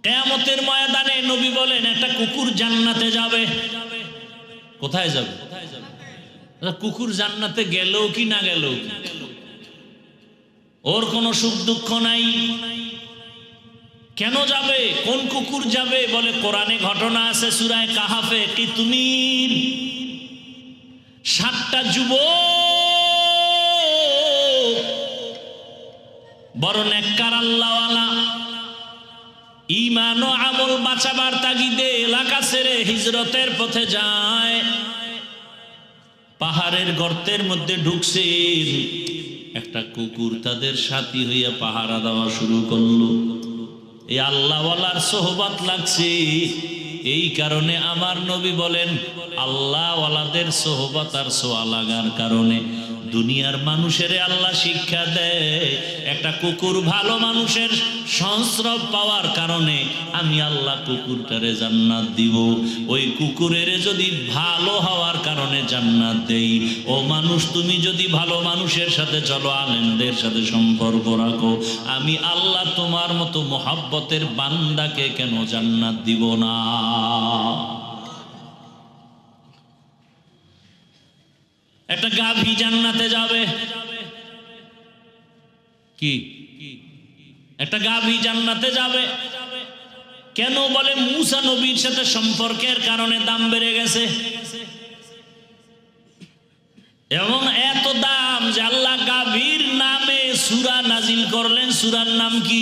কিয়ামতের ময়দানে নবী বলেন একটা কুকুর জান্নাতে যাবে। কোথায় যাবে? কুকুর জান্নাতে গেলেও কি না গেলেও ওর কোনো সুখ দুঃখ নাই। কেন যাবে? কোন কুকুর যাবে? বলে কোরআনে ঘটনা আছে সূরা কাহাফে। কি তুমি 7টা যুবক বড় নেককার আল্লাহওয়ালা, ঈমান ও আমল বাঁচাবার তাগিদে এলাকা ছেড়ে হিজরতের পথে যায়। পাহাড়ের গর্তের মধ্যে ঢুকছে, একটা কুকুর তাদের সাথী হইয়া পাহারা দেওয়া শুরু করলো। এই আল্লাহওয়ালার সোহবত লাগছে, এই কারণে আমার নবী বলেন আল্লাহওয়ালাদের সোহবত আর সোয়া লাগার কারণে দুনিয়ার মানুষের আল্লাহ শিক্ষা দেয় একটা কুকুর ভালো মানুষের সংস্রব পাওয়ার কারণে আমি আল্লাহ কুকুরটারে জান্নাত দিব। ওই কুকুরের যদি ভালো হওয়ার কারণে জান্নাত দেই, ও মানুষ তুমি যদি ভালো মানুষের সাথে চলো, আলেমদের সাথে সম্পর্ক রাখো, আমি আল্লাহ তোমার মতো মোহাব্বতের বান্দাকে কেন জান্নাত দিব না? একটা গাভী জান্নাতে যাবে। কি একটা গাভী জান্নাতে যাবে কেন? বলে মুসা নবীর সাথে সম্পর্কের কারণে দাম বেড়ে গেছে। এবং এত দাম যে আল্লাহ গাভীর নামে সূরা নাজিল করলেন। সূরার নাম কি?